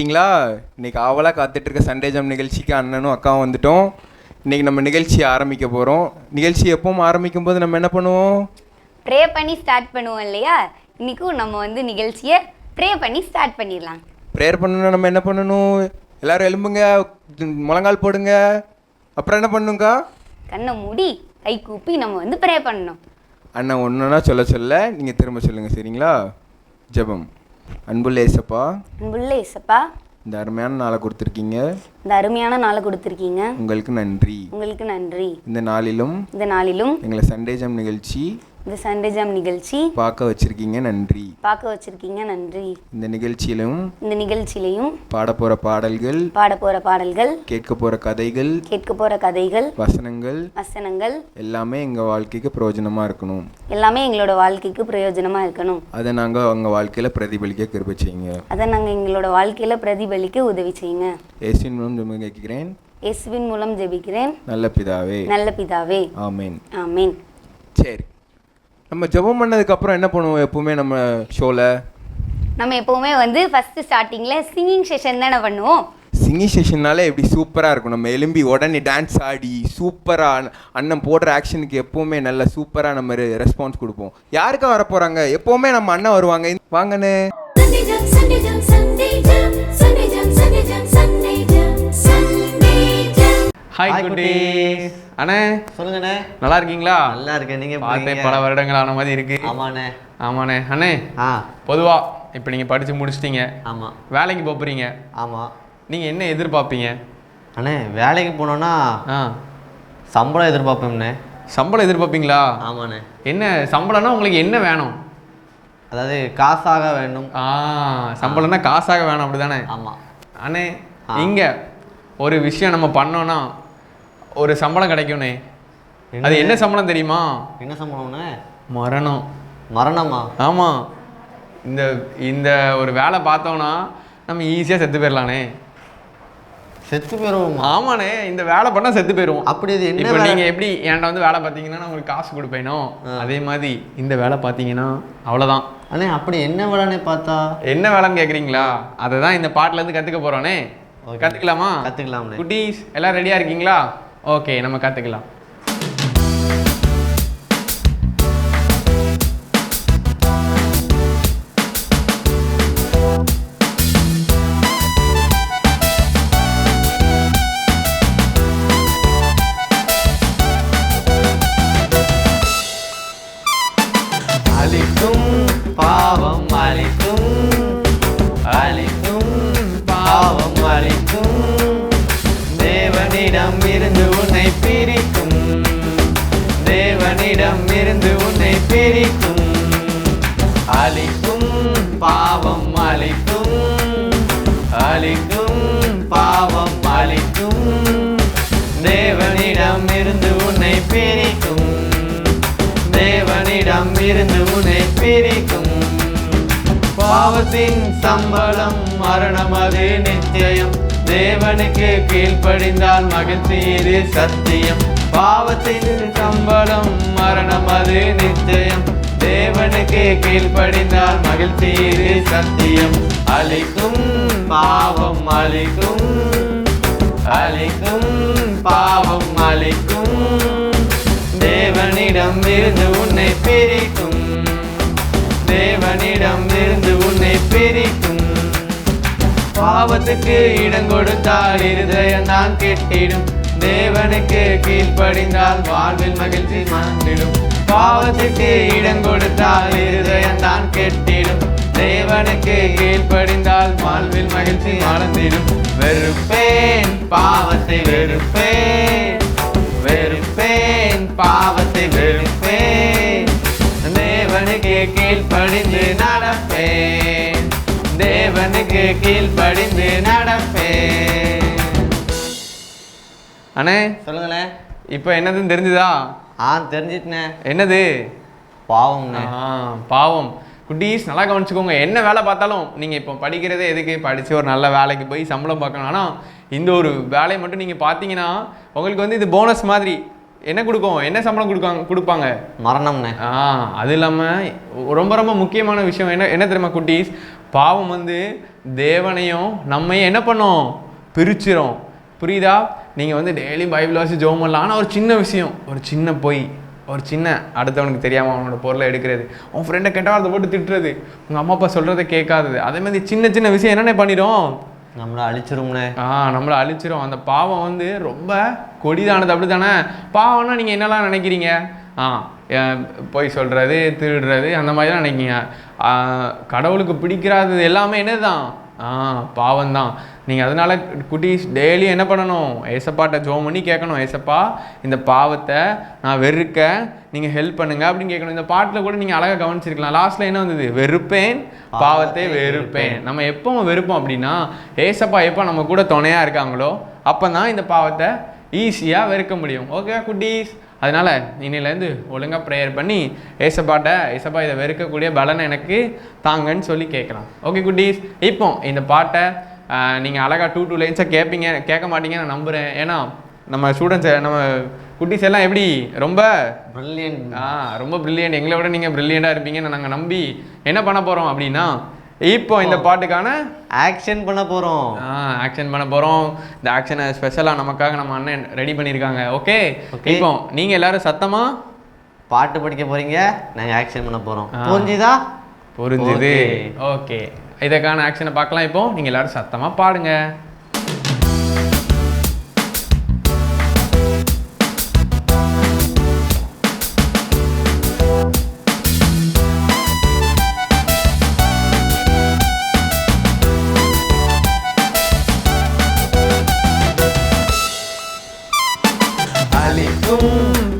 வந்துட்டீங்களா? இன்றைக்கி ஆவலாக காத்துட்டு இருக்க சண்டே ஜாம் நிகழ்ச்சிக்கு அண்ணனும் அக்காவும் வந்துட்டோம். இன்றைக்கி நம்ம நிகழ்ச்சியை ஆரம்பிக்க போகிறோம். நிகழ்ச்சி எப்பவும் ஆரம்பிக்கும் போது நம்ம என்ன பண்ணுவோம்? ப்ரே பண்ணி ஸ்டார்ட் பண்ணுவோம் இல்லையா? இன்றைக்கும் நம்ம நிகழ்ச்சியை ப்ரே பண்ணி ஸ்டார்ட் பண்ணிடலாம். ப்ரேயர் பண்ணணும்னா நம்ம என்ன பண்ணணும்? எல்லோரும் எழும்புங்க, முழங்கால் போடுங்க. அப்புறம் என்ன பண்ணுங்கக்கா? கண்ணை மூடி கை கூப்பி நம்ம ப்ரே பண்ணணும். அண்ணன் ஒன்றுனா சொல்ல நீங்கள் திரும்ப சொல்லுங்கள், சரிங்களா? ஜெபம். அன்புள்ள ஏசப்பா, அன்புள்ள ஏசப்பா, இந்த அருமையான நாளை கொடுத்துருக்கீங்க. இந்த அருமையான நாளை கொடுத்துருக்கீங்க. உங்களுக்கு நன்றி. உங்களுக்கு நன்றி. இந்த நாளிலும் எங்களை சண்டே ஜாம் நிகழ்ச்சி இந்த சண்டே ஜாம் நிகழ்ச்சி பார்க்க வச்சிருக்கீங்க. நன்றி. நன்றி. இந்த நிகழ்ச்சியிலையும் பாட போற பாடல்கள், கேட்க போற கதைகள், வசனங்கள் எல்லாமே எங்க வாழ்க்கைக்கு பிரயோஜனமா இருக்கணும். அதை நாங்க அவங்க வாழ்க்கையில பிரதிபலிக்க கிருபை செய்யுங்க. உதவி செய்யுங்க. இயேசுவின் மூலம் ஜெபிக்கிறேன் நல்ல பிதாவே. ஆமென். ஆமென். சரி, நம்ம ஜெபம் பண்ணதுக்கு அப்புறம் என்ன பண்ணுவோம்? எப்பவுமே நம்ம ஷோல எப்பவுமே ஃபர்ஸ்ட் ஸ்டார்டிங்ல சிங்கிங் செஷன் தானே பண்ணுவோம். சிங்கிங் செஷன்னாலே எப்படி சூப்பராக இருக்கும். நம்ம எலும்பி உடனே டான்ஸ் ஆடி சூப்பராக அண்ணன் போடுற ஆக்ஷனுக்கு எப்போவுமே நல்ல சூப்பராக நம்ம ரெஸ்பான்ஸ் கொடுப்போம். யாருக்கா வர போகிறாங்க? எப்போவுமே நம்ம அண்ணன் வருவாங்க. வாங்கண்ணே. ஹாய் குட்டீஸ். அண்ணே சொல்லுங்கண்ணே. நல்லா இருக்கீங்களா? நல்லா இருக்கேன். நீங்கள் பார்த்தே பல வருடங்கள் ஆன மாதிரி இருக்கு. ஆமாண்ணே. அண்ணே, பொதுவாக இப்போ நீங்கள் படித்து முடிச்சிட்டீங்க. ஆமாம். வேலைக்கு போகிறீங்க. ஆமாம். நீங்கள் என்ன எதிர்பார்ப்பீங்க? அண்ணே, வேலைக்கு போனோன்னா சம்பளம் எதிர்பார்ப்பேண்ணே. சம்பளம் எதிர்பார்ப்பீங்களா? ஆமாண்ணே. என்ன சம்பளம்னா உங்களுக்கு என்ன வேணும்? அதாவது காசாக வேணும். சம்பளம்னா காசாக வேணும், அப்படி தானே? ஆமாம். அண்ணே, இங்கே ஒரு விஷயம் நம்ம பண்ணோன்னா ஒரு சம்பளம் கிடைக்கும்ண்ணே. அது என்ன சம்பளம் தெரியுமா? என்ன சம்பளம்ண்ணே? மரணம். மரணமா? ஆமாம். இந்த இந்த ஒரு வேலை பார்த்தோன்னா நம்ம ஈஸியாக செத்து போயிடலாண்ணே. செத்து போயிடுவோம்? ஆமாண்ணே, இந்த வேலை பண்ணால் செத்து போயிடுவோம். அப்படி இது என்ன? இப்போ நீங்கள் எப்படி என்கிட்ட வேலை பார்த்தீங்கன்னா நான் உங்களுக்கு காசு கொடுப்பேனோ அதே மாதிரி இந்த வேலை பார்த்தீங்கன்னா அவ்வளோதான். அண்ணே, அப்படி என்ன வேலைன்னு பார்த்தா? என்ன வேலைன்னு கேட்குறீங்களா? அதை தான் இந்த பாட்டிலேருந்து கற்றுக்க போகிறோண்ணே. கற்றுக்கலாமா? கற்றுக்கலாம். குட்டீஸ் எல்லாம் ரெடியாக இருக்கீங்களா? ஓகே, நம்ம கற்றுக்கலாம். அழிக்கும் பாவம் அழிக்கும், அழிக்கும் பாவம் அழிக்கும், தேவனிடம் இருந்து உன்னை பிரிக்கும், தேவனிடம் இருந்து உன்னை பிரிக்கும். அழிக்கும் பாவம் அழிக்கும், அழிக்கும் பாவம் அழிக்கும், தேவனிடம் இருந்து உன்னை பிரிக்கும், தேவனிடம் இருந்து உன்னை பிரிக்கும். பாவத்தின் சம்பளம் மரணம், அது நிச்சயம். தேவனுக்கு கீழ்ப்படிந்தால் மகிழ்ச்சி, இது சத்தியம். பாவத்தின் சம்பளம் மரணம், அது நிச்சயம். தேவனுக்கு கீழ்ப்படிந்தால் மகிழ்ச்சி, இது சத்தியம். அழிக்கும் பாவம் அழிக்கும், அழிக்கும் பாவம் அழிக்கும், தேவனிடம் இருந்து உன்னை பிரிக்கும், தேவனிடம் இருந்து உன்னை பிரிக்கும். பாவத்துக்கு இடம் கொடுத்தால் இருதயம் தான் கெட்டிடும், தேவனுக்கு கீழ்ப்படிந்தால் வாழ்வில் மகிழ்ச்சி மறந்திடும். பாவத்துக்கு இடம் கொடுத்தால் இருதயம் தான் கெட்டிடும், தேவனுக்கு கீழ்ப்படிந்தால் வாழ்வில் மகிழ்ச்சி மறந்திடும். வெறுப்பேன் பாவத்தை வெறுப்பேன், வெறுப்பேன் பாவத்தை வெறுப்பேன், தேவனுக்கு கீழ்ப்படிந்து நடப்பேன், தேவனுக்கு கீழ்ப்படிந்து நடப்பேன். அண்ணே, சொல்லுங்களே. இப்போ என்னதுன்னு தெரிஞ்சுதா? தெரிஞ்சிட்டுண்ணே. என்னது? பாவம்ண்ணே. பாவம். குட்டீஸ் நல்லா கவனிச்சுக்கோங்க. என்ன வேலை பார்த்தாலும் நீங்கள் இப்போ படிக்கிறதே எதுக்கு? படித்து ஒரு நல்ல வேலைக்கு போய் சம்பளம் பார்க்கணும். ஆனால் இந்த ஒரு வேலையை மட்டும் நீங்கள் பார்த்தீங்கன்னா உங்களுக்கு இது போனஸ் மாதிரி. என்ன கொடுக்கும்? என்ன சம்பளம் கொடுப்பாங்க? மரணம்ண்ணே. அது இல்லாமல் ரொம்ப ரொம்ப முக்கியமான விஷயம் என்ன தெரியுமா குட்டீஸ்? பாவம் வந்து தேவனையும் நம்மையும் என்ன பண்ணோம், பிரிச்சிரும். புரியுதா? நீங்கள் வந்து டெய்லி பைபிள் வாசி ஜெபம் பண்ணலாம். ஆனால் ஒரு சின்ன விஷயம், ஒரு சின்ன பொய், ஒரு சின்ன அடுத்தவனுக்கு தெரியாமல் அவனோட பொருளை எடுக்கிறது, உன் ஃப்ரெண்டை கெட்ட அதை போட்டு திட்டுறது, உங்கள் அம்மா அப்பா சொல்கிறத கேட்காதது, அதே மாதிரி சின்ன சின்ன விஷயம் என்னென்ன பண்ணிடும், நம்மளை அழிச்சிரும்ண்ணே. நம்மளை அழிச்சிரும். அந்த பாவம் வந்து ரொம்ப கொடிதானது. அப்படி தானே? பாவம்னா நீங்கள் என்னெல்லாம் நினைக்கிறீங்க? போய் சொல்கிறது, திருடுறது, அந்த மாதிரி தான் நினைக்கிங்க. கடவுளுக்கு பிடிக்கிறாதது எல்லாமே என்னதான்? பாவம்தான். நீங்கள் அதனால குட்டீஸ் டெய்லி என்ன பண்ணணும், ஏசப்பாட்ட ஜெபம் பண்ணி கேட்கணும், ஏசப்பா இந்த பாவத்தை நான் வெறுக்க நீங்கள் ஹெல்ப் பண்ணுங்க அப்படின்னு கேட்கணும். இந்த பாட்டில் கூட நீங்கள் அழகாக கவனிச்சிருக்கலாம். லாஸ்ட்டில் என்ன வந்தது? வெறுப்பேன் பாவத்தை வெறுப்பேன். நம்ம எப்போ வெறுப்போம் அப்படின்னா, ஏசப்பா எப்போ நம்ம கூட துணையாக இருக்காங்களோ அப்போ தான் இந்த பாவத்தை ஈஸியாக வெறுக்க முடியும். ஓகே குட்டீஸ்? அதனால் இன்னிலேருந்து ஒழுங்காக ப்ரேயர் பண்ணி ஏசப்பா இதை வெறுக்கக்கூடிய பலனை எனக்கு தாங்கன்னு சொல்லி கேட்கலாம். ஓகே குட்டீஸ்? இப்போ இந்த பாட்டை நீங்கள் அழகாக 2 லைன்ஸாக கேட்க மாட்டீங்கன்னு நான் நம்புகிறேன். ஏன்னா நம்ம ஸ்டூடெண்ட்ஸை, நம்ம குட்டீஸ் எல்லாம் எப்படி ரொம்ப பிரில்லியன்ட், ரொம்ப பிரில்லியன்ட், எங்களை விட நீங்கள் பிரில்லியண்டாக இருப்பீங்கன்னு நாங்கள் நம்பி என்ன பண்ண போகிறோம் அப்படின்னா, இப்போ இந்த பாட்டுக்கான ஆக்ஷன் பண்ண போகிறோம். ஆக்ஷன் பண்ண போகிறோம். இந்த ஆக்ஷனை ஸ்பெஷலாக நமக்காக நம்ம அண்ணன் ரெடி பண்ணியிருக்காங்க. ஓகே? இப்போ நீங்கள் எல்லாரும் சத்தமாக பாட்டு படிக்க போகிறீங்க, நாங்கள் ஆக்ஷன் பண்ண போகிறோம். புரிஞ்சுதா? புரிஞ்சுது. ஓகே, இதற்கான ஆக்ஷனை பார்க்கலாம். இப்போ நீங்கள் எல்லாரும் சத்தமாக பாடுங்க.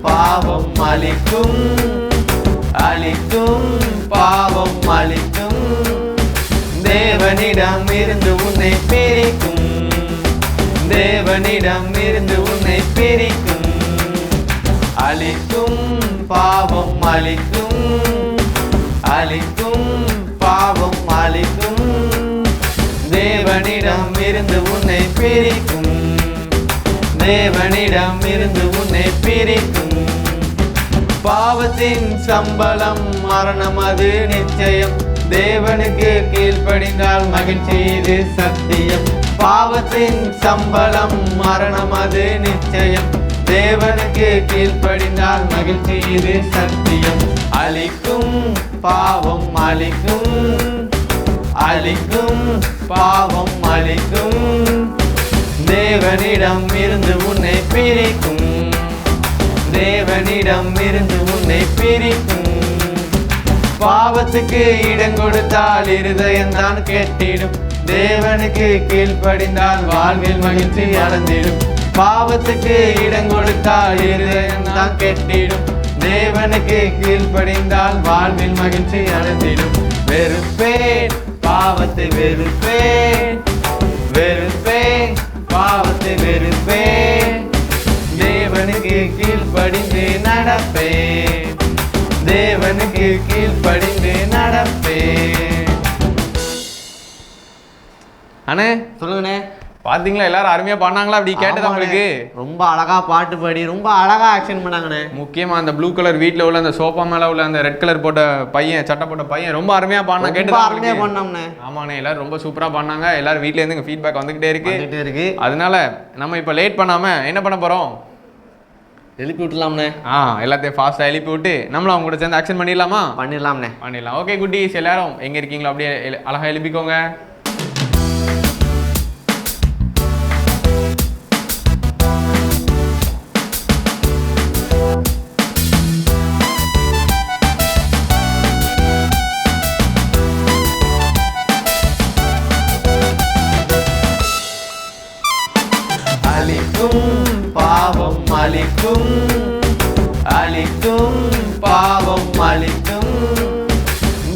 பாவம் அளிக்கும், அளிக்கும் பாவம் அளிக்கும், தேவனிடம் இருந்து உன்னை பிரிக்கும், தேவனிடம் இருந்து உன்னை பிரிக்கும். அளிக்கும் பாவம் அளிக்கும், அளிக்கும் பாவம் அளிக்கும், தேவனிடம் இருந்து உன்னை பிரிக்கும், தேவனிடம் இருந்து உன்னை பிரிக்கும். பாவத்தின் சம்பளம் மரணம், அது நிச்சயம், தேவனுக்கு கீழ்ப்படிந்தால் மகிழ்ச்சி, இது சத்தியம். பாவத்தின் சம்பளம் மரணம், அது நிச்சயம், தேவனுக்கு கீழ்ப்படிந்தால் மகிழ்ச்சி, இது சத்தியம். அளிக்கும் பாவம் அளிக்கும், அளிக்கும் பாவம் அளிக்கும், தேவனிடம் இருந்து உன்னை பிரிக்கும், தேவனிடம் இருந்து உன்னை பிரிக்கும். பாவத்துக்கு இடம் கொடுத்தால் இருதயம்தான் கெட்டிடும், தேவனுக்கு கீழ்ப்படிந்தால் வாழ்வில் மகிழ்ச்சி அடைந்திடும். பாவத்துக்கு இடம் கொடுத்தால் இருதயம்தான் கெட்டிடும், தேவனுக்கு கீழ்ப்படிந்தால் வாழ்வில் மகிழ்ச்சி அடைந்திடும். வெறுப்பேன் பாவத்தை வெறுப்பேன், வெறுப்பேன் பாவத்தை வெறுப்பேன், தேவனுக்கு கீழ்ப்படிந்து நடப்பேன், தேவனுக்கு கீழ்ப்படிந்து நடப்பேன். அண்ணே சொல்லுங்கண்ணே. பார்த்தீங்களா எல்லாரும் அருமையாக பண்ணாங்களா? அப்படி கேட்டது உங்களுக்கு ரொம்ப அழகா பாட்டு பாடி ரொம்ப அழகா ஆக்ஷன் பண்ணாங்கண்ணே. முக்கியமாக அந்த ப்ளூ கலர் வீட்டில் உள்ள அந்த சோஃபா மேலே உள்ள அந்த ரெட் கலர் போட்ட பையன், சட்டை போட்ட பையன் ரொம்ப அருமையாக பாடினா. கேட்டு அருமையாக பண்ணோம்ண்ணே. ஆமாண்ணே, எல்லாரும் ரொம்ப சூப்பராக பண்ணாங்க. எல்லாரும் வீட்டிலேருந்து இங்கே ஃபீட்பேக் வந்துக்கிட்டே இருக்கு. அதனால நம்ம இப்போ லேட் பண்ணாமல் என்ன பண்ண போகிறோம், எழுப்பி விட்டுலாம்ண்ணே. எல்லாத்தையும் ஃபாஸ்ட்டாக எழுப்பி விட்டு நம்மளும் அவங்க கூட சேர்ந்து ஆக்ஷன் பண்ணிடலாமா? பண்ணிடலாம்ண்ணே. பண்ணிடலாம். ஓகே குட்டீஸ், எல்லாரும் எங்கே இருக்கீங்களோ அப்படியே அழகாக எழுப்பிக்கோங்க. அளிக்கும் பாவம் அளிக்கும், அளிக்கும் பாவம் அளிக்கும்,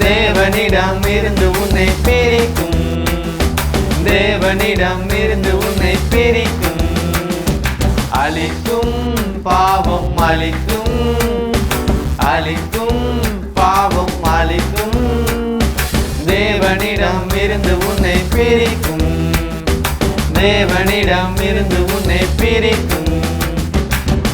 தேவனிடம் இருந்து உன்னை பிரிக்கும், தேவனிடம் இருந்து உன்னை பிரிக்கும். அளிக்கும் பாவம் அளிக்கும், அளிக்கும் பாவம் அளிக்கும், தேவனிடம் இருந்து உன்னை பிரிக்கும், தேவனிடம் இருந்து உன்னை பிரிக்கும்.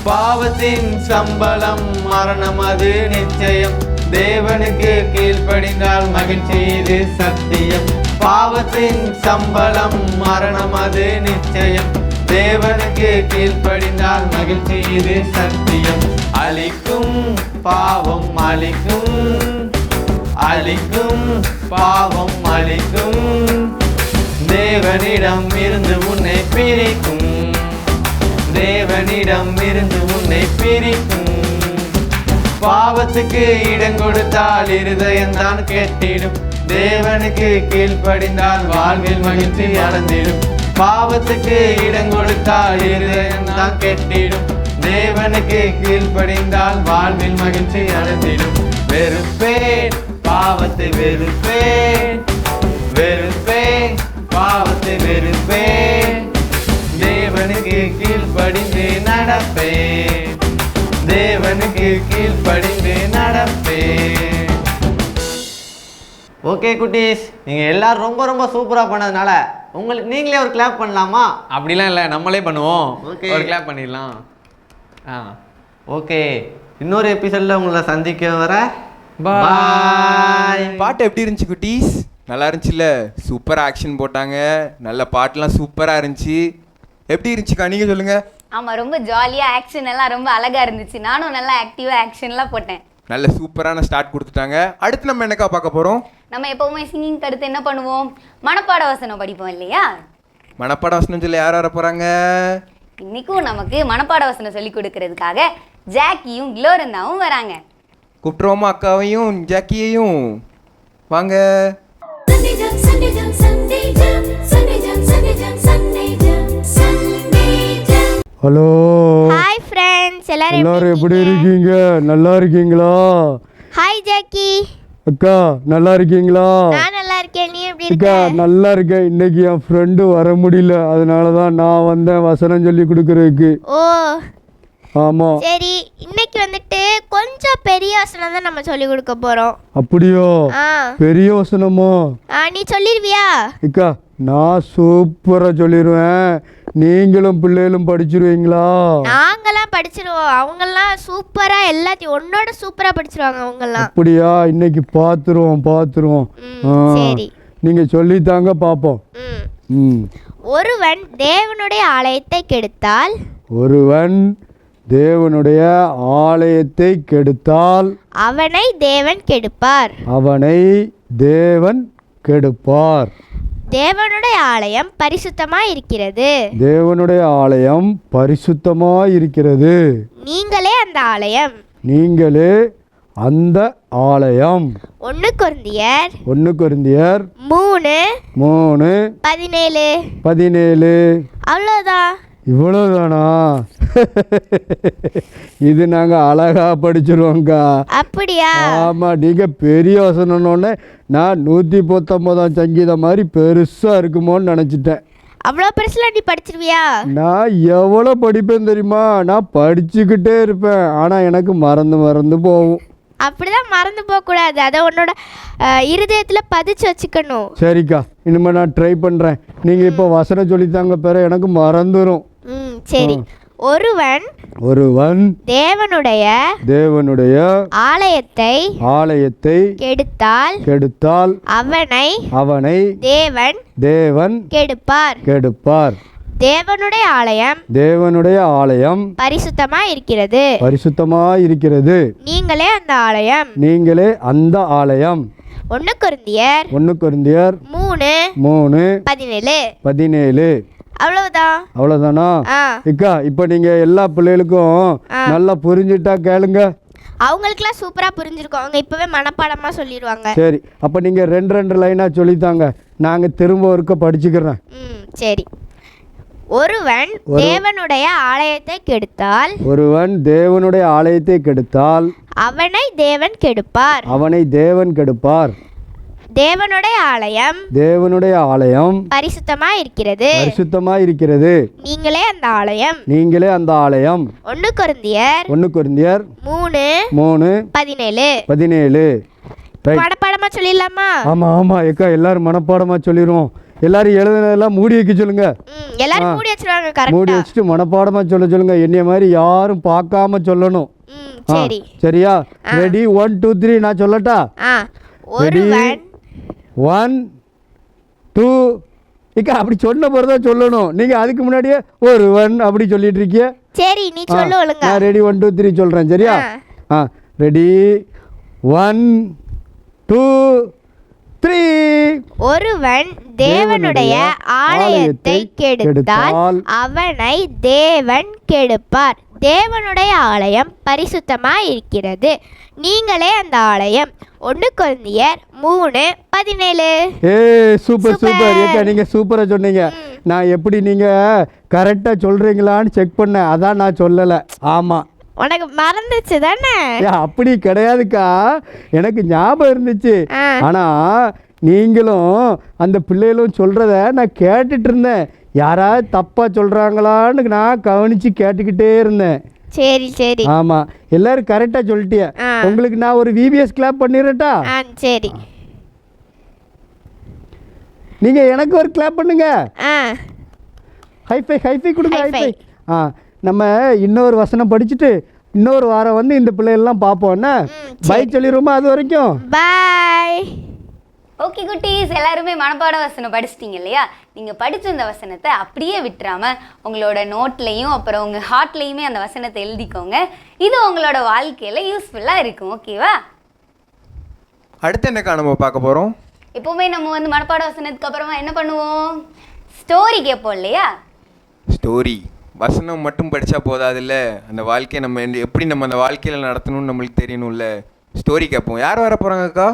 பாவத்தின் சம்பளம் மரணம், அது நிச்சயம், தேவனுக்கு கீழ்ப்படிந்தால் மகிழ்ச்சி இது சத்தியம். பாவத்தின் சம்பளம் மரணம் அது நிச்சயம். தேவனுக்கு கீழ்ப்படிந்தால் மகிழ்ச்சி இது சத்தியம். அழிக்கும் பாவம் அழிக்கும், அழிக்கும் பாவம் அழிக்கும். தேவனிடம் இருந்து உன்னை பிரிக்கும், தேவனிடம் இருந்து உன்னை பிரிக்கும். பாவத்துக்கு இடம் கொடுத்தால் இருதயம்தான் கெட்டிடும். தேவனுக்கு கீழ்ப்படிந்தால் வாழ்வில் மகிழ்ச்சி அடைந்திடும். பாவத்துக்கு இடம் கொடுத்தால் இருதயம்தான் கெட்டிடும். தேவனுக்கு கீழ்ப்படிந்தால் வாழ்வில் மகிழ்ச்சி அடைந்திடும். வெறுப்பேன் பாவத்தை வெறுப்பேன், வெறுப்பேன் பாவத்தை வெறுப்பேன். தேவனுக்கு கீழ்ப்படிந்து நடப்பேன், தேவனுக்கு கீழ்ப்படிந்து நடப்பேன். ஓகே குட்டீஸ், நீங்கள் எல்லாரும் ரொம்ப ரொம்ப சூப்பராக பண்ணதுனால உங்களுக்கு நீங்களே ஒரு கிளாப் பண்ணலாமா? அப்படிலாம் இல்லை, நம்மளே பண்ணுவோம். Okay. ஒரு கிளாப் பண்ணிடலாம். ஓகே, இன்னொரு எபிசோடில் உங்களை சந்திக்க வர பாய். பாட்டு எப்படி இருந்துச்சு குட்டீஸ்? நல்லா இருந்துச்சுல்ல? சூப்பர் ஆக்ஷன் போட்டாங்க, நல்ல பாட்டுலாம் சூப்பராக இருந்துச்சு. எப்படி இருந்துச்சுக்கா, நீங்கள் சொல்லுங்கள். ஆமாம், ரொம்ப ஜாலியாக ஆக்ஷன் எல்லாம் ரொம்ப அழகாக இருந்துச்சு. நானும் நல்லா ஆக்டிவாக ஆக்ஷன்லாம் போட்டேன். நல்ல சூப்பரான ஸ்டார்ட் கொடுத்துட்டாங்க. அடுத்து நம்ம என்னக்கா பார்க்க போகிறோம்? நம்ம எப்போவுமே சிங்கிங் அடுத்து என்ன பண்ணுவோம்? மனப்பாட வசனம் படிப்போம் இல்லையா? மனப்பாட வசனம் சொல்லி யார் வர போகிறாங்க? இன்னைக்கும் நமக்கு மனப்பாட வசனம் சொல்லி கொடுக்கறதுக்காக ஜாக்கியும் குளோரந்தாவும் வராங்க. கூப்பிட்ருவோமா அக்காவையும் ஜாக்கியையும்? வாங்க. Sunday jump, Sunday jump, Sunday jump, Sunday jump, Sunday jump, Sunday jump, Sunday jump. Hello, hi friends, எல்லாரும் எல்லாரும் எப்படி இருக்கீங்க? நல்லா இருக்கீங்களா? Hi Jackie. அக்கா நல்லா இருக்கீங்களா? நான் நல்லா இருக்கேன், நீ எப்படி அக்கா இருக்க? நல்லா இருக்கேன். இன்னைக்கு என் ஃப்ரெண்டு வர முடியல, அதனால தான் நான் வந்தேன் வசனம் சொல்லி கொடுக்கறதுக்கு. ஓ ஆமாம். சரி, இன்னைக்கு வந்துட்டு கொஞ்சம் பெரிய வசனம் தான் நம்ம சொல்லி கொடுக்க போறோம். அப்படியோ? ஆ பெரிய வசனமா? நீ சொல்லிடுவியா? அக்கா நான் சூப்பராக சொல்லிடுவேன். நீங்களும் பிள்ளைகளும் படிச்சிருவீங்களா? நாங்கெல்லாம் படிச்சிருவோம், அவங்கெல்லாம் சூப்பரா எல்லாத்தையும் உன்னோட சூப்பரா படிச்சிருவாங்க அவங்கெல்லாம். அப்படியா? இன்னைக்கு பார்த்துருவோம். சரி. நீங்கள் சொல்லித்தாங்க பார்ப்போம். ம். ஒருவன் தேவனுடைய ஆலயத்தை கெடுத்தால், ஒருவன் தேவனுடைய ஆலயத்தை கெடுத்தால் அவனை தேவன் கெடுப்பார். அவனை தேவன் கெடுப்பார். தேவனுடைய ஆலயம் பரிசுத்தமாய் இருக்கிறது. தேவனுடைய ஆலயம் பரிசுத்தமாய் இருக்கிறது. நீங்களே அந்த ஆலயம். நீங்களே அந்த ஆலயம். 1 கொரிந்தியர் 1 கொரிந்தியர் 3:17. 17. அவ்வளோதான். இவ்வளோதானா? இது நாங்கள் அழகா படிச்சிருவோங்க்கா. அப்படியா? ஆமாம், நீங்கள் பெரிய வசனம்னோடனே நான் 119ஆம் சங்கீதம் மாதிரி பெருசாக இருக்குமோன்னு நினச்சிட்டேன். அவ்வளோ பெருசுல நீ படிச்சிருவியா? நான் எவ்வளோ படிப்பேன் தெரியுமா? நான் படிச்சுக்கிட்டே இருப்பேன், ஆனால் எனக்கு மறந்து போகும். அப்படிதான் மறந்து போகக்கூடாது, அதை உன்னோட இருதயத்தில் பதிச்சு வச்சுக்கணும். சரிக்கா, இனிமேல் நான் ட்ரை பண்ணுறேன். நீங்கள் இப்போ வசனம் சொல்லித்தாங்க, பிற எனக்கு மறந்துடும். சரி. ஒருவன் தேவனுடைய ஆலயத்தை கெடுத்தால் அவனை தேவன் கெடுப்பார். தேவனுடைய ஆலயம் பரிசுத்தமாய் இருக்கிறது. நீங்களே அந்த ஆலயம். 1 கொரிந்தியர் 3:17. அவ்வளோதானா? இக்கா, இப்போ நீங்கள் எல்லா பிள்ளைகளுக்கும் நல்லா புரிஞ்சுட்டா கேளுங்க. அவங்களுக்குலாம் சூப்பரா புரிஞ்சிருக்கும், அவங்க இப்பவே மனப்பாடமா சொல்லிடுவாங்க. சரி, அப்போ நீங்கள் 2 லைனாக சொல்லித்தாங்க, நாங்கள் திரும்ப ஒருக்க படிச்சுக்கிறேன். சரி. ஒருவன் தேவனுடைய ஆலயத்தை கெடுத்தால் அவனை தேவன் கெடுப்பார். தேவனுடைய ஆலயம் பரிசுத்தமாய் இருக்கிறது. நீங்களே அந்த ஆலயம். 1 கொரிந்தியர் 3:17. மனப்பாடமா சொல்லிடலாமா? ஆமாம், ஏக்கா எல்லாரும் மனப்பாடமாக சொல்லிடுவோம். எல்லாரும் எழுதுனதெல்லாம் மூடி வைக்க சொல்லுங்க. எல்லாரும் மூடி வச்சிருவாங்க மூடி கரெக்டா. வச்சுட்டு மனப்பாடமாக சொல்லுங்க. என்னைய மாதிரி யாரும் பார்க்காம சொல்லணும். சரி. சரியா? ரெடி 1 2 3 நான் சொல்லட்டா? ஒருவன் 1 2 இக்கா அப்படி சொன்ன பிறகு தான் சொல்லணும். நீங்கள் அதுக்கு முன்னாடியே ஒருவன் அப்படி சொல்லிட்டு இருக்கீங்க. சரி நீ சொல்லு ஒழுங்கா. நான் ரெடி 1 2 3 சொல்கிறேன். சரியா? ரெடி 1 2 3. ஒருவன் தேவனுடைய ஆலயத்தை கெடுத்தால் அவனை தேவன் கெடுப்பார். தேவனுடைய ஆலயம் பரிசுத்தமாய் இருக்கிறது, நீங்களே அந்த ஆலயம். 1 கொரிந்தியர் 3:17. சூப்பர் சூப்பர் ஏக்கா, நீங்கள் சூப்பராக சொன்னீங்க. நான் எப்படி நீங்கள் கரெக்டாக சொல்கிறீங்களான்னு செக் பண்ணேன், அதான் நான் சொல்லலை. ஆமாம், உனக்கு மறந்துச்சு தானே? அப்படி கிடையாதுக்கா, எனக்கு ஞாபகம் இருந்துச்சு. ஆனால் நீங்களும் அந்த பிள்ளைகளும் சொல்கிறத நான் கேட்டுட்டு இருந்தேன். யாராவது தப்பாக சொல்கிறாங்களான்னு நான் கவனித்து கேட்டுக்கிட்டே இருந்தேன். சரி சரி. ஆமாம், எல்லாரும் கரெக்டாக சொல்லிட்டிய. உங்களுக்கு நான் ஒரு VBS கிளாப் பண்ணிடட்டா? சரி. நீங்கள் எனக்கு ஒரு கிளாப் பண்ணுங்க. ஹைஃபை ஹைஃபை கொடுங்க. ஹைஃபை. நம்ம இன்னொரு வசனம் படிச்சுட்டு இன்னொரு வாரம் வந்து இந்த பிள்ளைகள்லாம் பார்ப்போம்னா பை சொல்லிடுவோமா? அது வரைக்கும் பாய். ஓகே குட்டீஸ், எல்லாருமே மனப்பாட வசனம் படிச்சிட்டிங்க இல்லையா? நீங்கள் படித்த இந்த வசனத்தை அப்படியே விட்டுறாம உங்களோட நோட்லேயும் அப்புறம் உங்கள் ஹார்ட்லேயுமே அந்த வசனத்தை எழுதிக்கோங்க. இது உங்களோட வாழ்க்கையில் யூஸ்ஃபுல்லாக இருக்கும். ஓகேவா? அடுத்து என்னக்கா நம்ம பார்க்க போகிறோம்? எப்போவுமே நம்ம வந்து மனப்பாட வசனத்துக்கு அப்புறமா என்ன பண்ணுவோம்? ஸ்டோரி கேட்போம் இல்லையா? ஸ்டோரி வசனம் மட்டும் படித்தா போதாதுல்ல, அந்த வாழ்க்கையை நம்ம எப்படி நம்ம அந்த வாழ்க்கையில் நடத்தணும்னு நம்மளுக்கு தெரியணும்ல. ஸ்டோரி கேட்போம். யார் வர போகிறாங்கக்கா?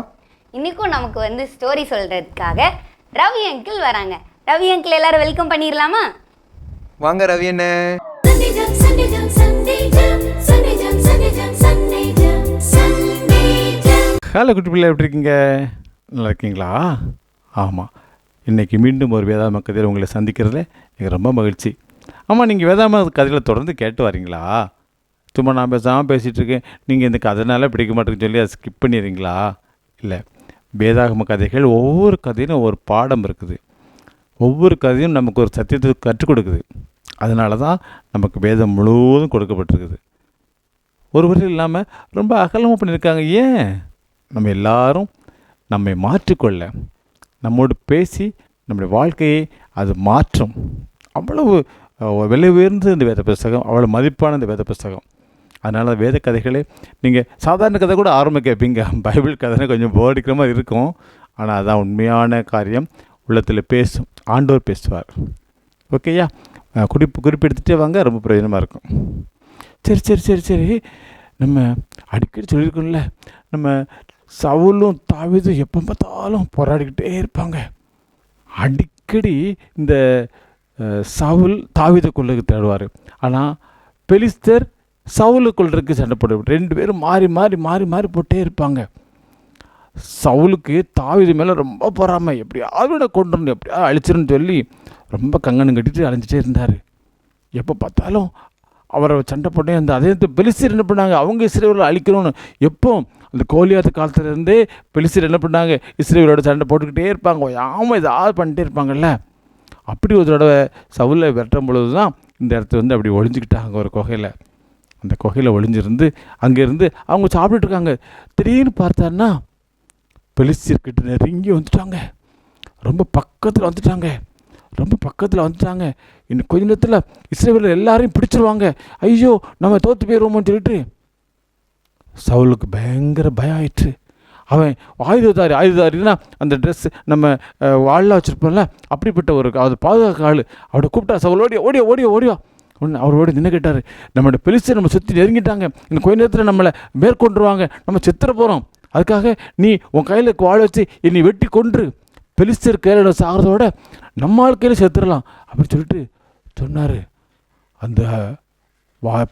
இன்றைக்கும் நமக்கு வந்து ஸ்டோரி சொல்கிறதுக்காக ரவி அங்கிள் வராங்க. ரவி அங்கிள் எல்லாரும் வெல்கம் பண்ணிடலாமா? வாங்க ரவி அண்ணே. Sunday Jam, Sunday Jam, Sunday Jam, Sunday Jam, Sunday Jam, Sunday Jam, Sunday Jam. Hello குட்டி பிள்ளை, எப்படி இருக்கீங்க? நல்லா இருக்கீங்களா? ஆமாம், இன்றைக்கி மீண்டும் ஒரு வேதாம கதையில் உங்களை சந்திக்கிறதுல எனக்கு ரொம்ப மகிழ்ச்சி. ஆமாம், நீங்கள் வேதாம கதைகளை தொடர்ந்து கேட்டு வரீங்களா? சும்மா நான் பேசாமல் பேசிகிட்ருக்கேன், நீங்கள் இந்த கதைனால பிடிக்க மாட்டேங்குன்னு சொல்லி அதை ஸ்கிப் பண்ணிடுறீங்களா? இல்லை, வேதாகம கதைகள் ஒவ்வொரு கதையிலும் ஒவ்வொரு பாடம் இருக்குது. ஒவ்வொரு கதையும் நமக்கு ஒரு சத்தியத்தை கற்றுக் கொடுக்குது. அதனால தான் நமக்கு வேதம் முழுவதும் கொடுக்கப்பட்டிருக்குது. ஒரு வரையில் இல்லாமல் ரொம்ப அகலமாக பண்ணியிருக்காங்க. ஏன்? நம்ம எல்லாரும் நம்மை மாற்றிக்கொள்ள, நம்மோடு பேசி நம்முடைய வாழ்க்கையை அது மாற்றும். அவ்வளவு விலை உயர்ந்த இந்த வேத புஸ்தகம், அவ்வளோ மதிப்பான இந்த வேத புஸ்தகம். அதனால் வேத கதைகளே நீங்கள் சாதாரண கதை கூட ஆரம்பிக்க வைப்பீங்க. பைபிள் கதைனா கொஞ்சம் போடிக்கிற மாதிரி இருக்கும், ஆனால் அதுதான் உண்மையான காரியம். உள்ளத்தில் பேசும், ஆண்டவர் பேசுவார். ஓகேயா? குறிப்பெடுத்துகிட்டே வாங்க, ரொம்ப பிரயோஜனமாக இருக்கும். சரி சரி சரி சரி நம்ம அடிக்கடி சொல்லியிருக்கோம்ல, நம்ம சவுலும் தாவீதும் எப்போ பார்த்தாலும் போராடிக்கிட்டே இருப்பாங்க. அடிக்கடி இந்த சவுல் தாவீதை கொல்லுக்கு தேடுவார். ஆனால் பெலிஸ்தர் சவுலை கொல்றதுக்கு சண்டை போடுவார். 2 பேரும் மாறி மாறி மாறி மாறி போட்டே இருப்பாங்க. சவுலுக்கு தாவீது மேலே ரொம்ப பொறாமை, எப்படியாவது கொண்டுடணும், எப்படியாவது அழிச்சிருன்னு சொல்லி ரொம்ப கங்கணம் கட்டிட்டு அலைஞ்சிட்டே இருந்தார். எப்போ பார்த்தாலும் அவரை சண்டை போட்டே இருந்தால். அதே பெலிஸ்தர் என்ன பண்ணாங்க? அவங்க இஸ்ரவேலை அழிக்கணும்னு எப்போ அந்த கோலியாத்து காலத்துலேருந்தே பெலிஸ்தர் என்ன பண்ணாங்க? இஸ்ரவேலோட சண்டை போட்டுக்கிட்டே இருப்பாங்க. ஆமாம், ஏதாவது பண்ணிட்டே இருப்பாங்கல்ல. அப்படி ஒரு தடவை சவுலை விரட்டும் பொழுது தான் இந்த இடத்துல வந்து அப்படி ஒழிஞ்சிக்கிட்டாங்க ஒரு குகையில். அந்த குகையில் ஒளிஞ்சிருந்து அங்கேருந்து அவங்க சாப்பிட்டுருக்காங்க. திடீர்னு பார்த்தாருன்னா பெலிஸ்தர்கிட்ட நெருங்கி வந்துட்டாங்க. ரொம்ப பக்கத்தில் வந்துட்டாங்க. இன்னும் கொஞ்ச நேரத்தில் இஸ்ரவேலர் எல்லாரையும் பிடிச்சிருவாங்க. ஐயோ, நம்ம தோற்று போயிடுவோம்னு சொல்லிட்டு சவுலுக்கு பயங்கர பயம் ஆயிடுச்சு. அவன் ஆயுததாரினா அந்த ட்ரெஸ் நம்ம வாழலாம் வச்சுருப்போம்ல, அப்படிப்பட்ட ஒரு அது பாதுகாக்க ஆள். அவரை கூப்பிட்டா சவுல் ஓடியா ஒன்று அவர் ஓடி நின்று கேட்டார், நம்மளோட பெலிஸ்தர் நம்ம சுற்றி நெருங்கிட்டாங்க, இன்னும் கொஞ்ச நேரத்தில் நம்மளை மேற்கொண்டுருவாங்க, நம்ம செத்துற போகிறோம். அதுக்காக நீ உன் கையில் வாழ வச்சு என்னை வெட்டி கொன்று பெலிஸ்தர் கையில் சாகிறதோட நம்ம கையில் செத்துடலாம் அப்படின்னு சொல்லிட்டு சொன்னார். அந்த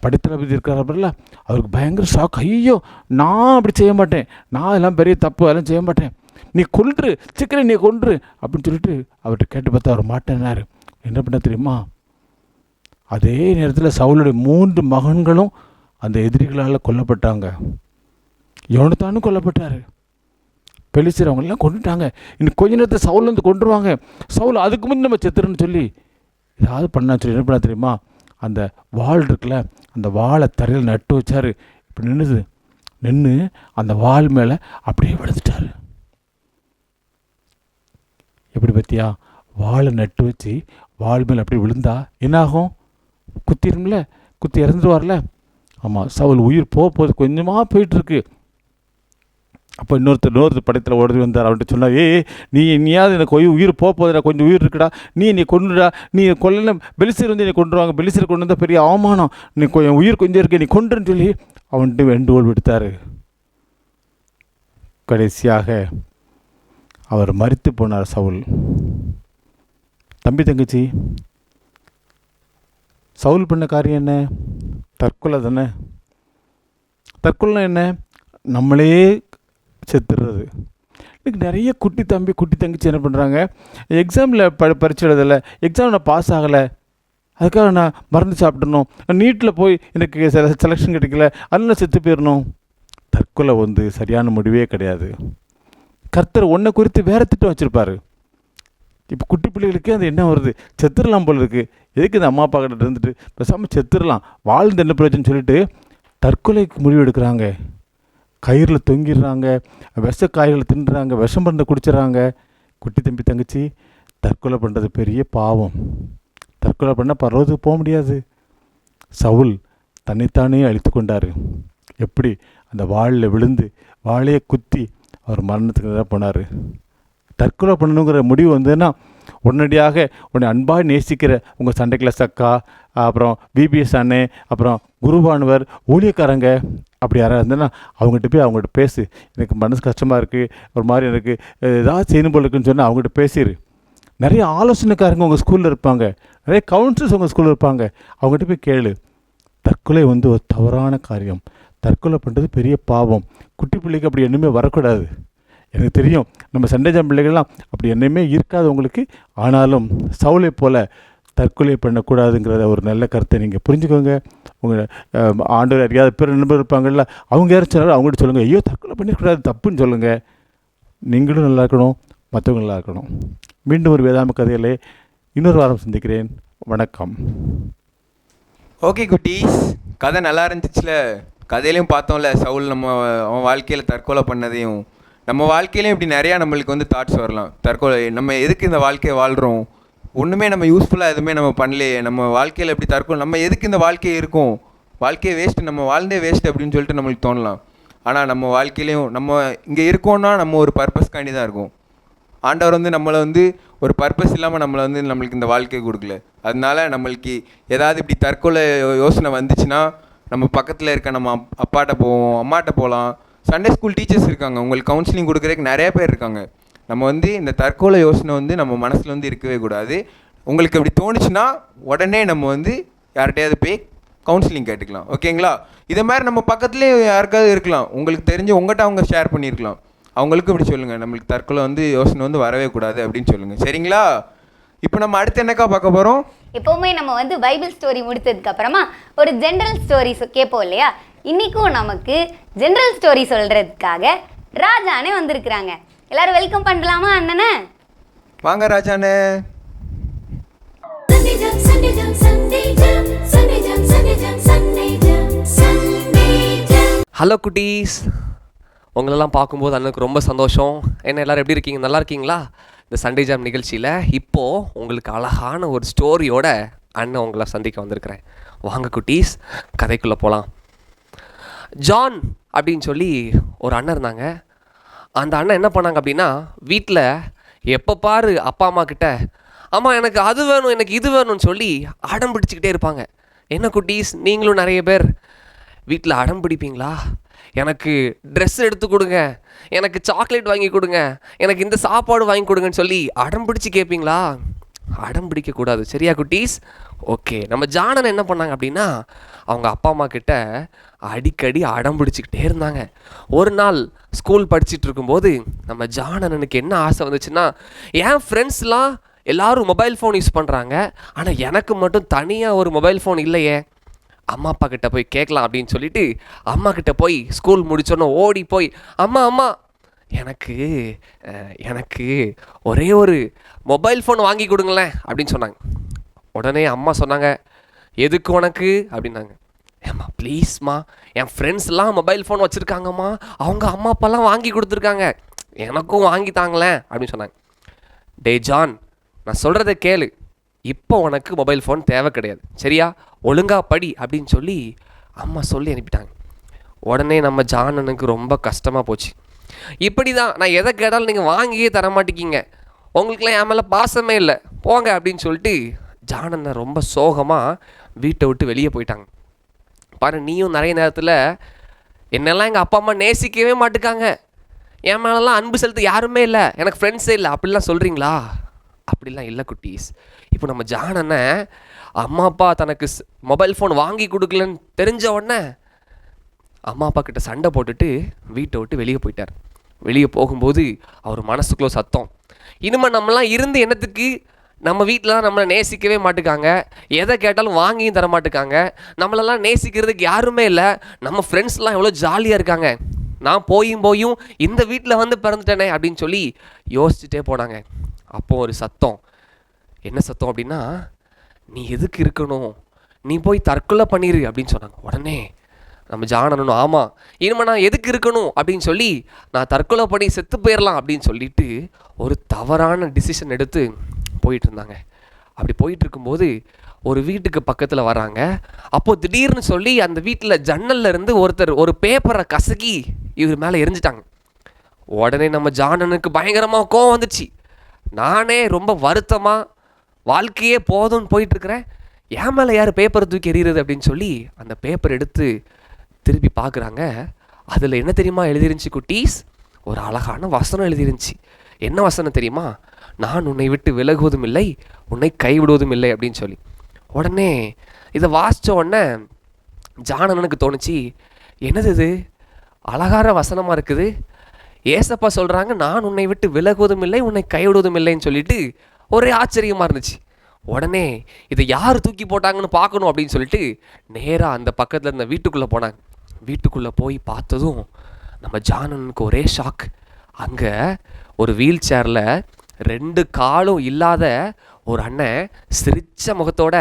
படித்தளபதி இருக்கிறார்ல, அவருக்கு பயங்கர ஷாக். ஐயோ, நான் அப்படி செய்ய மாட்டேன், நான் எல்லாம் பெரிய தப்பு அதெல்லாம் செய்ய மாட்டேன், நீ கொன்று சீக்கிரம் நீ கொன்று அப்படின்னு சொல்லிட்டு அவர்கிட்ட கேட்டு பார்த்தா அவர் மாட்டேன்னாரு. என்ன பண்ண தெரியுமா? அதே நேரத்தில் சவுலுடைய 3 மகன்களும் அந்த எதிரிகளால் கொல்லப்பட்டாங்க. யோனத்தானும் கொல்லப்பட்டார். பெலிஸ்தர் அவங்கெல்லாம் கொண்டுட்டாங்க, இன்னும் கொஞ்ச நேரத்தில் சவுல் வந்து கொண்டுருவாங்க, சவுல் அதுக்கு முந்தி நம்ம செத்துருன்னு சொல்லி ஏதாவது பண்ணா சொல்லி என்ன பண்ணா தெரியுமா, அந்த வாள் இருக்குல்ல, அந்த வாளை தரையில் நட்டு வச்சார். இப்படி நின்று அந்த வாள் மேலே அப்படியே விழுந்துட்டார். எப்படி பற்றியா, வாளை நட்டு வச்சு வாள் மேலே அப்படி விழுந்தா என்னாகும், குத்திடும்ல, குத்தி இறந்துருவார்ல. ஆமாம், சவுல் உயிர் போகுது, கொஞ்சமாக போயிட்டுருக்கு. அப்போ இன்னொருத்தர் படத்தில் ஓடி வந்தார். அவன்கிட்ட சொன்னார், நீயாவது எனக்கு உயிர் போகுதுடா, கொஞ்சம் உயிர் இருக்குடா, நீ கொண்டுடா, நீ கொல்ல பெலிஸ்தர் வந்து என்னை கொண்டுருவாங்க, பெலிஸ்தர் கொண்டு வந்தால் பெரிய அவமானம், நீ உயிர் கொஞ்சம் இருக்கு, நீ கொண்டுன்னு சொல்லி அவன்ட்டு வேண்டுகோள் விடுத்தார். கடைசியாக அவர் மரித்து போனார் சவுல். தம்பி தங்கச்சி, சவுல் பண்ண காரியம் என்ன? தற்கொலை தானே. தற்கொலை என்ன? நம்மளே செத்துடுறது. இன்றைக்கி நிறைய குட்டி தங்கச்சி என்ன பண்ணுறாங்க, எக்ஸாமில் பரீட்சை எழுதலை, எக்ஸாம் நான் பாஸ் ஆகலை, அதுக்காக நான் மருந்து சாப்பிடணும், நீட்டில் போய் எனக்கு செலெக்ஷன் கிடைக்கல, அதனால் செத்து போயிடணும். தற்கொலை வந்து சரியான முடிவே கிடையாது. கர்த்தர் ஒன்றை குறித்து வேறு திட்டம் வச்சுருப்பார். இப்போ குட்டி பிள்ளைகளுக்கே அது என்ன வருது, செத்துடலாம் போல் இருக்குது, எதுக்கு இந்த அம்மா அப்பா கிட்ட இருந்துட்டு பேசாமல் செத்துடலாம், வாழ்ந்து என்ன பிரயோஜனம் சொல்லிட்டு தற்கொலைக்கு முடிவு எடுக்கிறாங்க. கயிறில் தொங்கிடுறாங்க, விஷ காய்களை தின்னுறாங்க, விஷம் மருந்தை குடிச்சிடறாங்க. குட்டி தங்கச்சி, தற்கொலை பண்ணுறது பெரிய பாவம். தற்கொலை பண்ணால் பரவதுக்கு போக முடியாது. சவுல் தன்னைத்தானே அழித்து கொண்டார். எப்படி? அந்த வாளில் விழுந்து வாழையை குத்தி அவர் மரணத்துக்கு தான் போனார். தற்கொலை பண்ணணுங்கிற முடிவு வந்ததுன்னா உடனடியாக உன்னை அன்பாக நேசிக்கிற உங்கள் சண்டே கிளாஸ் அக்கா, அப்புறம் பிபிஎஸ் அண்ணே, அப்புறம் குருவானவர், ஊழியக்காரங்க, அப்படி யாராவது இருந்தேன்னா அவங்ககிட்ட பேசு, எனக்கு மனசு கஷ்டமாக இருக்குது, ஒரு மாதிரி எனக்கு ஏதாவது செய்யணும் போல இருக்குன்னு சொன்னால் அவங்ககிட்ட பேசிடு. நிறைய ஆலோசனைக்காரங்க உங்கள் ஸ்கூலில் இருப்பாங்க, நிறைய கவுன்சிலர்ஸ் உங்கள் ஸ்கூலில் இருப்பாங்க, அவங்ககிட்ட போய் கேளு. தற்கொலை வந்து ஒரு தவறான காரியம். தற்கொலை பண்ணுறது பெரிய பாவம். குட்டி பிள்ளைக்கு அப்படி என்னமே வரக்கூடாது. எனக்கு தெரியும், நம்ம சண்டேஜாம் பிள்ளைகள்லாம் அப்படி என்னமே இருக்காது உங்களுக்கு. ஆனாலும் சவுலை போல் தற்கொலை பண்ணக்கூடாதுங்கிறத ஒரு நல்ல கருத்தை நீங்கள் புரிஞ்சுக்கோங்க. உங்கள் ஆண்டவர் அறியாத பேர் நண்பர் இருப்பாங்கள்ல, அவங்க யாரும் சொன்னாலும் அவங்கள்ட்ட சொல்லுங்கள், ஐயோ தற்கொலை பண்ணிடக்கூடாது, தப்புன்னு சொல்லுங்கள். நீங்களும் நல்லா இருக்கணும், மற்றவங்க நல்லா இருக்கணும். மீண்டும் ஒரு வேதாம கதையிலே இன்னொரு வாரம் சந்திக்கிறேன். வணக்கம். ஓகே குட்டீஸ், கதை நல்லா இருந்துச்சுல. கதையிலையும் பார்த்தோம்ல, சவுல் அவன் வாழ்க்கையில் தற்கொலை பண்ணதையும். நம்ம வாழ்க்கையிலையும் இப்படி நிறையா நம்மளுக்கு வந்து தாட்ஸ் வரலாம். தற்கொலை, நம்ம எதுக்கு இந்த வாழ்க்கையை வாழ்கிறோம், ஒன்றுமே நம்ம யூஸ்ஃபுல்லாக எதுவுமே நம்ம பண்ணலையே, நம்ம வாழ்க்கையில் எப்படி தற்கொலை, நம்ம எதுக்கு இந்த வாழ்க்கையை இருக்கும், வாழ்க்கையை வேஸ்ட்டு, நம்ம வாழ்ந்தே வேஸ்ட்டு அப்படின்னு சொல்லிட்டு நம்மளுக்கு தோணலாம். ஆனால் நம்ம வாழ்க்கையிலையும் நம்ம இங்கே இருக்கோன்னா நம்ம ஒரு பர்பஸ்க்காண்டி தான் இருக்கும். ஆண்டவர் வந்து நம்மளை வந்து ஒரு பர்பஸ் இல்லாமல் நம்மளை வந்து நம்மளுக்கு இந்த வாழ்க்கையை கொடுக்கல. அதனால நம்மளுக்கு ஏதாவது இப்படி தற்கொலை யோசனை வந்துச்சுன்னா நம்ம பக்கத்தில் இருக்க நம்ம அப்பாட்ட போவோம், அம்மாட்ட போகலாம். சண்டே ஸ்கூல் டீச்சர்ஸ் இருக்காங்க, உங்களுக்கு கவுன்சிலிங் கொடுக்குறதுக்கு நிறைய பேர் இருக்காங்க. நம்ம வந்து இந்த தற்கொலை யோசனை வந்து நம்ம மனசில் வந்து இருக்கவே கூடாது. உங்களுக்கு அப்படி தோணுச்சுன்னா உடனே நம்ம வந்து யார்கிட்டையாவது போய் கவுன்சிலிங் கேட்டுக்கலாம். ஓகேங்களா? இதை மாதிரி நம்ம பக்கத்துலேயே யாருக்காவது இருக்கலாம், உங்களுக்கு தெரிஞ்சு உங்கள்கிட்ட அவங்க ஷேர் பண்ணியிருக்கலாம். அவங்களுக்கும் இப்படி சொல்லுங்கள், நம்மளுக்கு தற்கொலை வந்து யோசனை வந்து வரவே கூடாது அப்படின்னு சொல்லுங்கள். சரிங்களா? இப்போ நம்ம அடுத்து என்னக்கா பார்க்க போகிறோம்? எப்போவுமே நம்ம வந்து பைபிள் ஸ்டோரி முடித்ததுக்கு அப்புறமா ஒரு ஜென்ரல் ஸ்டோரி கேட்போம் இல்லையா? இன்னைக்கும் நமக்கு ஜென்ரல் ஸ்டோரி சொல்கிறதுக்காக ராஜானே வந்திருக்கிறாங்க. எல்லாரும் வெல்கம் பண்ணலாமா அண்ணனை? வாங்க ராஜானே. ஹலோ குட்டீஸ், உங்களெல்லாம் பார்க்கும்போது அண்ணனுக்கு ரொம்ப சந்தோஷம். என்ன எல்லோரும் எப்படி இருக்கீங்க? நல்லா இருக்கீங்களா? இந்த சண்டே ஜாம் நிகழ்ச்சியில் இப்போது உங்களுக்கு அழகான ஒரு ஸ்டோரியோட அண்ணன் உங்களை சந்திக்க வந்திருக்கிறேன். வாங்க குட்டீஸ், கதைக்குள்ளே போகலாம். ஜான் அப்படின்னு சொல்லி ஒரு அண்ணன் இருந்தாங்க. அந்த அண்ணன் என்ன பண்ணாங்க அப்படின்னா, வீட்டில் எப்போ பாரு அப்பா அம்மா கிட்ட அம்மா எனக்கு அது வேணும், எனக்கு இது வேணும்னு சொல்லி அடம் பிடிச்சிக்கிட்டே இருப்பாங்க. என்ன குட்டீஸ், நீங்களும் நிறைய பேர் வீட்டில் அடம் பிடிப்பீங்களா? எனக்கு ட்ரெஸ் எடுத்து கொடுங்க, எனக்கு சாக்லேட் வாங்கி கொடுங்க, எனக்கு இந்த சாப்பாடு வாங்கி கொடுங்கன்னு சொல்லி அடம் பிடிச்சி கேட்பீங்களா? அடம் பிடிக்கக்கூடாது, சரியா குட்டீஸ்? ஓகே, நம்ம ஜானன் என்ன பண்ணாங்க அப்படின்னா, அவங்க அப்பா அம்மா கிட்ட அடிக்கடி அடம் பிடிச்சிக்கிட்டே இருந்தாங்க. ஒரு நாள் ஸ்கூல் படிச்சுட்டு இருக்கும்போது நம்ம ஜானனுக்கு என்ன ஆசை வந்துச்சுன்னா, என் ஃப்ரெண்ட்ஸ்லாம் எல்லோரும் மொபைல் ஃபோன் யூஸ் பண்ணுறாங்க, ஆனால் எனக்கு மட்டும் தனியாக ஒரு மொபைல் ஃபோன் இல்லையே, அம்மா அப்பா கிட்ட போய் கேட்கலாம் அப்படின்னு சொல்லிட்டு அம்மா கிட்ட போய் ஸ்கூல் முடிச்சோன்னே ஓடி போய், அம்மா அம்மா எனக்கு எனக்கு ஒரே ஒரு மொபைல் ஃபோன் வாங்கி கொடுங்களேன் அப்படின்னு சொன்னாங்க. உடனே அம்மா சொன்னாங்க, எதுக்கு உனக்கு அப்படின்னாங்க. ஏம்மா ப்ளீஸ்மா, என் ஃப்ரெண்ட்ஸ்லாம் மொபைல் ஃபோன் வச்சுருக்காங்கம்மா, அவங்க அம்மா அப்பாலாம் வாங்கி கொடுத்துருக்காங்க, எனக்கும் வாங்கி தாங்களேன் அப்படின்னு சொன்னாங்க. டே ஜான், நான் சொல்கிறத கேளு, இப்போ உனக்கு மொபைல் ஃபோன் தேவை கிடையாது, சரியா? ஒழுங்கா படி அப்படின்னு சொல்லி அம்மா சொல்லி அனுப்பிட்டாங்க. உடனே நம்ம ஜானனுக்கு ரொம்ப கஷ்டமாக போச்சு. இப்படி தான் நான் எதை கேட்டாலும் நீங்கள் வாங்கியே தர மாட்டேங்கிங்க, உங்களுக்குலாம் என் மேலே பாசமே இல்லை, போங்க அப்படின்னு சொல்லிட்டு ஜானனை ரொம்ப சோகமாக வீட்டை விட்டு வெளியே போயிட்டாங்க. பாரு, நீயும் நிறைய நேரத்தில் என்னெல்லாம் எங்கள் அப்பா அம்மா நேசிக்கவே மாட்டுக்காங்க, என் மேலெலாம் அன்பு செலுத்த யாருமே இல்லை, எனக்கு ஃப்ரெண்ட்ஸே இல்லை அப்படிலாம் சொல்கிறீங்களா? அப்படிலாம் இல்லை குட்டீஸ். இப்போ நம்ம ஜானனை அம்மா அப்பா தனக்கு மொபைல் ஃபோன் வாங்கி கொடுக்கலன்னு தெரிஞ்ச உடனே அம்மா அப்பா கிட்ட சண்டை போட்டுட்டு வீட்டை விட்டு வெளியே போயிட்டார். வெளியே போகும்போது அவர் மனசுக்குள்ளே சத்தம், இனிமேல் நம்மளாம் இருந்து என்னத்துக்கு, நம்ம வீட்டிலலாம் நம்மளை நேசிக்கவே மாட்டுக்காங்க, எதை கேட்டாலும் வாங்கியும் தர மாட்டுக்காங்க, நம்மளெல்லாம் நேசிக்கிறதுக்கு யாருமே இல்லை, நம்ம ஃப்ரெண்ட்ஸ்லாம் எவ்வளோ ஜாலியாக இருக்காங்க, நான் போயும் இந்த வீட்டில் வந்து பிறந்துட்டேனே அப்படின்னு சொல்லி யோசிச்சுட்டே போனாங்க. அப்போது ஒரு சத்தம், என்ன சத்தம் அப்படின்னா, நீ எதுக்கு இருக்கணும், நீ போய் தற்கொலை பண்ணிடு அப்படின்னு சொன்னாங்க. உடனே நம்ம ஜானனும், ஆமாம் இனிமேல் நான் எதுக்கு இருக்கணும் அப்படின்னு சொல்லி நான் தற்கொலை பண்ணி செத்து போயிடலாம் அப்படின்னு சொல்லிட்டு ஒரு தவறான டிசிஷன் எடுத்து போயிட்டு இருந்தாங்க. அப்படி போயிட்டு இருக்கும்போது ஒரு வீட்டுக்கு பக்கத்தில் வராங்க. அப்போது திடீர்னு சொல்லி அந்த வீட்டில் ஜன்னல்ல இருந்து ஒருத்தர் ஒரு பேப்பரை கசக்கி இவர் மேலே எரிஞ்சிட்டாங்க. உடனே நம்ம ஜானனுக்கு பயங்கரமாக கோவம் வந்துச்சு. நானே ரொம்ப வருத்தமாக வாழ்க்கையே போதும்னு போயிட்டுருக்கிறேன், என் மேலே யார் பேப்பரை தூக்கி எறிகிறது அப்படின்னு சொல்லி அந்த பேப்பர் எடுத்து திருப்பி பார்க்குறாங்க. அதில் என்ன தெரியுமா எழுதிருந்துச்சு குட்டீஸ்? ஒரு அழகான வசனம் எழுதிருந்துச்சு. என்ன வசனம் தெரியுமா? நான் உன்னை விட்டு விலகுவதும் இல்லை, உன்னை கைவிடுவதும் இல்லை அப்படின்னு சொல்லி. உடனே இதை வாசித்த உடனே ஜானனுக்கு தோணுச்சு, என்னது இது அழகான வசனமாக இருக்குது, ஏசப்பா சொல்கிறாங்க நான் உன்னை விட்டு விலகுவதும் இல்லை, உன்னை கைவிடுவதும் இல்லைன்னு சொல்லிட்டு ஒரே ஆச்சரியமாக இருந்துச்சு. உடனே இதை யார் தூக்கி போட்டாங்கன்னு பார்க்கணும் அப்படின்னு சொல்லிட்டு நேராக அந்த பக்கத்தில் இருந்த வீட்டுக்குள்ளே போனாங்க. வீட்டுக்குள்ளே போய் பார்த்ததும் நம்ம ஜானனுக்கு ஒரே ஷாக். அங்கே ஒரு வீல் சேரில் 2 காலும் இல்லாத ஒரு அண்ணன் சிரிச்ச முகத்தோட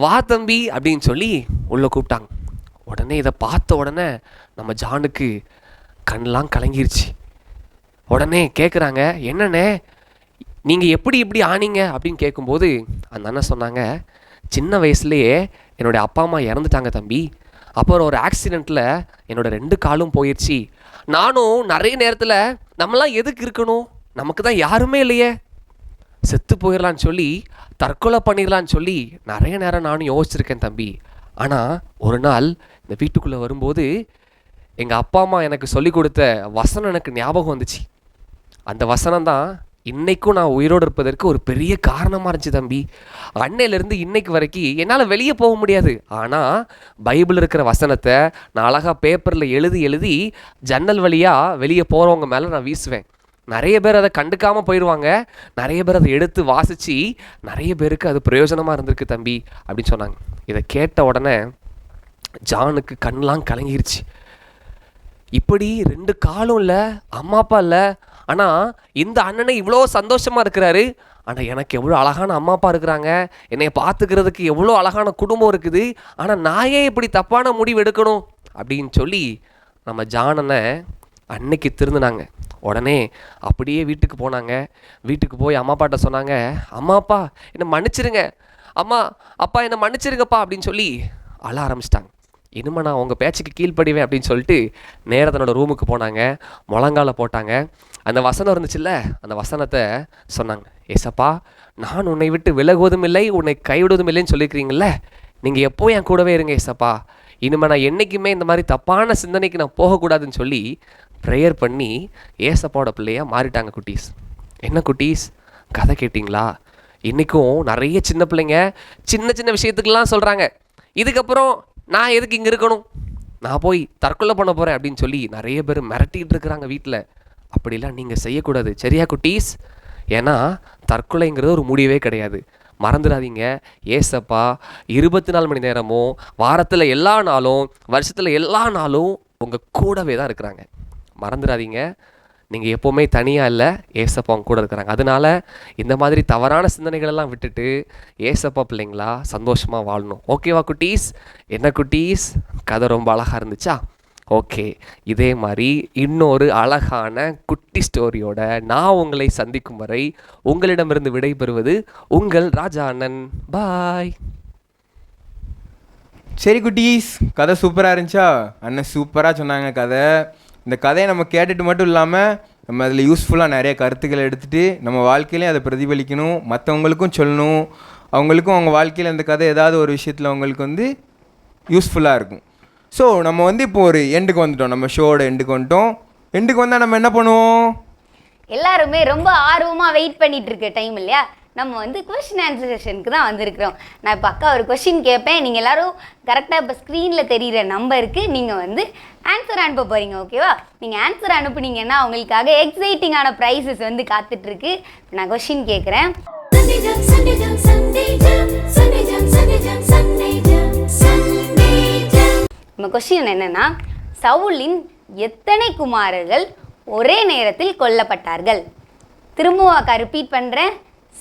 வா தம்பி அப்படின்னு சொல்லி உள்ளே கூப்பிட்டாங்க. உடனே இதை பார்த்த உடனே நம்ம ஜானுக்கு கண்ணெலாம் கலங்கிருச்சு. உடனே கேட்குறாங்க, என்னண்ணே நீங்கள் எப்படி இப்படி ஆனீங்க அப்படின்னு கேட்கும்போது அந்த அண்ணன் சொன்னாங்க, சின்ன வயசுலேயே என்னுடைய அப்பா அம்மா இறந்துட்டாங்க தம்பி, அப்புறம் ஒரு ஆக்சிடெண்ட்டில் என்னோடய 2 காலும் போயிடுச்சு, நானும் நிறைய நேரத்தில் நம்மளாம் எதுக்கு இருக்கணும், நமக்கு தான் யாருமே இல்லையே, செத்து போயிடலான்னு சொல்லி தற்கொலை பண்ணிடலான்னு சொல்லி நிறைய நேரம் நானும் யோசிச்சிருக்கேன் தம்பி. ஆனால் ஒரு நாள் இந்த வீட்டுக்குள்ளே வரும்போது எங்கள் அப்பா அம்மா எனக்கு சொல்லி கொடுத்த வசனம் எனக்கு ஞாபகம் வந்துச்சு. அந்த வசனம் தான் இன்றைக்கும் நான் உயிரோடு இருப்பதற்கு ஒரு பெரிய காரணமாக இருந்துச்சு தம்பி. அன்னையிலேருந்து இன்னைக்கு வரைக்கும் என்னால் வெளியே போக முடியாது, ஆனால் பைபிள் இருக்கிற வசனத்தை நான் அழகாக பேப்பரில் எழுதி ஜன்னல் வழியாக வெளியே போகிறவங்க மேலே நான் வீசுவேன். நிறைய பேர் அதை கண்டுக்காமல் போயிடுவாங்க, நிறைய பேர் அதை எடுத்து வாசித்து நிறைய பேருக்கு அது பிரயோஜனமாக இருந்திருக்கு தம்பி அப்படின்னு சொன்னாங்க. இதை கேட்ட உடனே ஜானுக்கு கண்ணெலாம் கலங்கிருச்சு. இப்படி 2 காலும் இல்லை, அம்மா அப்பா இல்லை, ஆனால் இந்த அண்ணனை இவ்வளோ சந்தோஷமாக இருக்கிறாரு, ஆனால் எனக்கு எவ்வளோ அழகான அம்மா அப்பா இருக்கிறாங்க, என்னை பார்த்துக்கிறதுக்கு எவ்வளோ அழகான குடும்பம் இருக்குது, ஆனால் நான் ஏன் இப்படி தப்பான முடிவு எடுக்கணும் அப்படின்னு சொல்லி நம்ம ஜானனை அன்னைக்கு திருந்தினாங்க. உடனே அப்படியே வீட்டுக்கு போனாங்க. வீட்டுக்கு போய் அம்மா அப்பாட்ட சொன்னாங்க, அம்மா அப்பா என்னை மன்னிச்சிருங்க, அம்மா அப்பா என்னை மன்னிச்சிருங்கப்பா அப்படின்னு சொல்லி அழ ஆரம்பிச்சிட்டாங்க. இனிமே நான் உங்கள் பேச்சுக்கு கீழ்ப்படிவேன் அப்படின்னு சொல்லிட்டு நேராக தன்னோட ரூமுக்கு போனாங்க. முழங்கால போட்டாங்க. அந்த வசனம் இருந்துச்சுல்ல, அந்த வசனத்தை சொன்னாங்க, ஏசப்பா நான் உன்னை விட்டு விலகுவதும் இல்லை, உன்னை கைவிடுவதும் இல்லைன்னு சொல்லியிருக்கிறீங்கள, நீங்கள் எப்போ என் கூடவே இருங்க ஏசப்பா, இனிமேல் நான் என்றைக்குமே இந்த மாதிரி தப்பான சிந்தனைக்கு நான் போகக்கூடாதுன்னு சொல்லி ப்ரேயர் பண்ணி ஏசப்பாவோட பிள்ளையாக மாறிட்டாங்க குட்டீஸ். என்ன குட்டீஸ், கதை கேட்டிங்களா? இன்றைக்கும் நிறைய சின்ன பிள்ளைங்க சின்ன சின்ன விஷயத்துக்கெல்லாம் சொல்கிறாங்க, இதுக்கப்புறம் நான் எதுக்கு இங்கே இருக்கணும், நான் போய் தற்கொலை பண்ண போகிறேன் அப்படின்னு சொல்லி நிறைய பேர் மிரட்டிகிட்டு இருக்கிறாங்க வீட்டில். அப்படிலாம் நீங்கள் செய்யக்கூடாது, சரியா குட்டீஸ்? ஏன்னா தற்கொலைங்கிறது ஒரு முடிவே கிடையாது. மறந்துடாதீங்க, ஏசப்பா 24 மணி நேரமும் வாரத்தில் எல்லா நாளும் வருஷத்தில் எல்லா நாளும் உங்கள் கூடவே தான் இருக்கிறாங்க. மறந்துடாதீங்க. நீங்கள் எப்போவுமே தனியாக இல்லை, ஏசப்பா உங்க கூட இருக்கிறாங்க. அதனால இந்த மாதிரி தவறான சிந்தனைகளெல்லாம் விட்டுட்டு ஏசப்பா பிள்ளைங்களா சந்தோஷமாக வாழணும். ஓகேவா குட்டீஸ்? என்ன குட்டீஸ், கதை ரொம்ப அழகாக இருந்துச்சா? ஓகே, இதே மாதிரி இன்னொரு அழகான குட்டி ஸ்டோரியோட நான் உங்களை சந்திக்கும் வரை உங்களிடமிருந்து விடைபெறுவது உங்கள் ராஜா அண்ணன். பாய். சரி குட்டீஸ், கதை சூப்பராக இருந்துச்சா? அண்ணன் சூப்பராக சொன்னாங்க கதை. இந்த கதையை நம்ம கேட்டுட்டு மட்டும் இல்லாமல் நம்ம அதில் யூஸ்ஃபுல்லாக நிறைய கருத்துக்களை எடுத்துகிட்டு நம்ம வாழ்க்கையிலையும் அதை பிரதிபலிக்கணும், மற்றவங்களுக்கும் சொல்லணும். அவங்களுக்கும் அவங்க வாழ்க்கையில் இந்த கதை ஏதாவது ஒரு விஷயத்தில் அவங்களுக்கு வந்து யூஸ்ஃபுல்லாக இருக்கும். ஸோ நம்ம வந்து இப்போ ஒரு எண்டுக்கு வந்துட்டோம், நம்ம ஷோட எண்டுக்கு வந்துட்டோம். எண்டுக்கு வந்தால் நம்ம என்ன பண்ணுவோம்? எல்லாருமே ரொம்ப ஆர்வமாக வெயிட் பண்ணிட்டு இருக்க டைம் இல்லையா, நம்ம வந்து கொஷின் ஆன்சர் செஷனுக்கு தான் வந்திருக்கிறோம். நான் இப்போ அக்கா ஒரு கொஷின் கேட்பேன், நீங்கள் எல்லோரும் கரெக்டாக இப்போ ஸ்க்ரீனில் தெரிகிற நம்பருக்கு நீங்கள் வந்து ஆன்சர் அனுப்ப போகிறீங்க. ஓகேவா? நீங்கள் ஆன்சர் அனுப்புனீங்கன்னா உங்களுக்காக எக்ஸைட்டிங்கான ப்ரைஸஸ் வந்து காத்துட்ருக்கு. நான் கொஷின் கேட்குறேன். நம்ம கொஷின் என்னென்னா, சவுலின் எத்தனை குமாரர்கள் ஒரே நேரத்தில் கொல்லப்பட்டார்கள்? திரும்பவும் அக்கா ரிப்பீட் பண்ணுறேன்.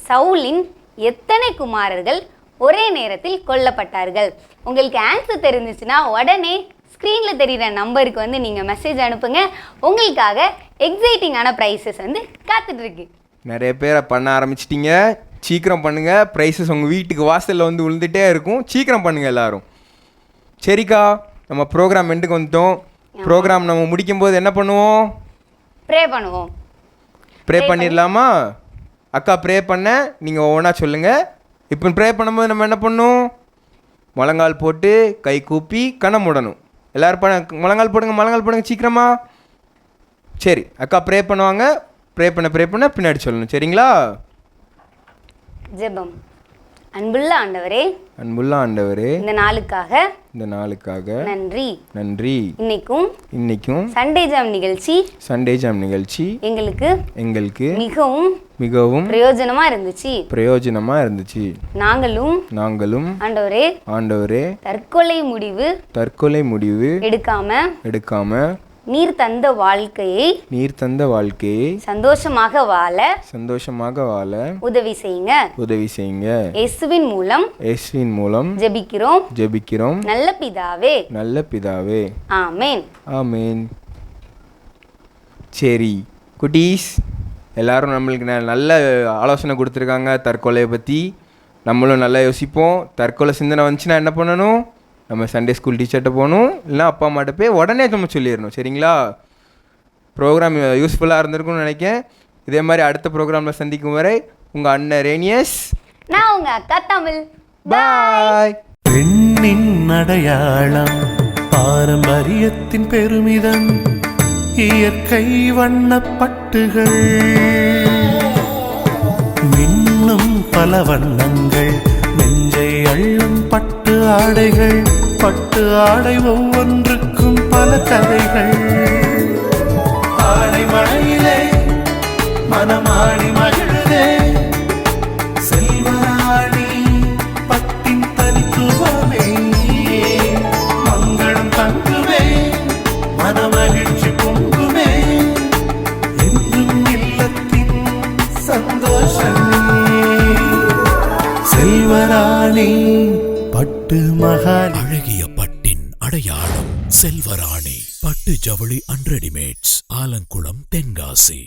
சவுலின் எத்தனை குமாரர்கள் ஒரே நேரத்தில் கொல்லப்பட்டார்கள்? உங்களுக்கு ஆன்சர் தெரிஞ்சிச்சுன்னா உடனே ஸ்க்ரீனில் தெரிகிற நம்பருக்கு வந்து நீங்கள் மெசேஜ் அனுப்புங்க. உங்களுக்காக எக்ஸைட்டிங்கான ப்ரைஸஸ் வந்து காத்துட்ருக்கு. நிறைய பேரை பண்ண ஆரம்பிச்சிட்டிங்க, சீக்கிரம் பண்ணுங்கள். ப்ரைஸஸ் உங்கள் வீட்டுக்கு வாசலில் வந்து விழுந்துகிட்டே இருக்கும். சீக்கிரம் பண்ணுங்கள் எல்லோரும். சரிக்கா, நம்ம ப்ரோக்ராம் எண்டுக்கு வந்துட்டோம். ப்ரோக்ராம் நம்ம முடிக்கும்போது என்ன பண்ணுவோம்? ப்ரே பண்ணுவோம். ப்ரே பண்ணிடலாமா? அக்கா ப்ரே பண்ண, நீங்கள் ஒவ்வொன்றா சொல்லுங்கள். இப்போ ப்ரே பண்ணும்போது நம்ம என்ன பண்ணணும்? முழங்கால் போட்டு கை கூப்பி கண்ணை மூடணும். எல்லோரும் முழங்கால் போடுங்க சீக்கிரமா. சரி, அக்கா ப்ரே பண்ணுவாங்க. ப்ரே பண்ண பின்னாடி சொல்லணும். சரிங்களா? ஜெபம். அன்புள்ள ஆண்டவரே, இந்த நாளுக்காக நன்றி. இன்னைக்கும் சண்டே ஜாம் நிகழ்ச்சி எங்களுக்கு மிகவும் பிரயோஜனமா இருந்துச்சு. நாங்களும் ஆண்டவரே தற்கொலை முடிவு எடுக்காம நீர் தந்த வாழ்க்கையை சந்தோஷமாக வாழ உதவி செய்யுங்க. இயேசுவின் மூலம் ஜெபிக்கிறோம் நல்ல பிதாவே. ஆமென். சரி குட்டீஸ், எல்லாரும் நம்மளுக்கு நல்ல ஆலோசனை கொடுத்துருக்காங்க தற்கொலையை பற்றி. நம்மளும் நல்லா யோசிப்போம். தற்கொலை சிந்தனை வந்துச்சுன்னா என்ன பண்ணணும்? நம்ம சண்டே ஸ்கூல் டீச்சர்கிட்ட போகணும், இல்லைனா அப்பா அம்மாட்ட போய் உடனே நம்ம சொல்லிடணும். சரிங்களா? ப்ரோக்ராம் யூஸ்ஃபுல்லாக இருந்திருக்கும்னு நினைக்கிறேன். இதே மாதிரி அடுத்த ப்ரோக்ராமில் சந்திக்கும் வரை உங்கள் அண்ணன் ரேனியஸ், நான் உங்கள் அக்கா தமிழ். பாய். பெண்ணின் அடையாளம், பாரம்பரியத்தின் பெருமிதம், இயற்கை வண்ணப்பட்டுகள், மின்னும் பல வண்ணங்கள், நெஞ்சை அள்ளும் பட்டு ஆடைகள், பட்டு ஆடை ஒவ்வொன்றுக்கும் பல கதைகள். ஆடை மழையிலே மனமாடி மகிழுதே, செல்வராணி பட்டின் தனித்துவமே, மங்களம் தங்குமே, மனமகிழ்ச்சி பொங்குமே, என்றும் இல்லத்தின் சந்தோஷமே. செல்வராணி பட்டு மகால், அழகிய பட்டின் அடையாளம் செல்வராணி பட்டு ஜவுளி அண்ட் ரெடிமேட்ஸ், ஆலங்குளம், தென்காசி.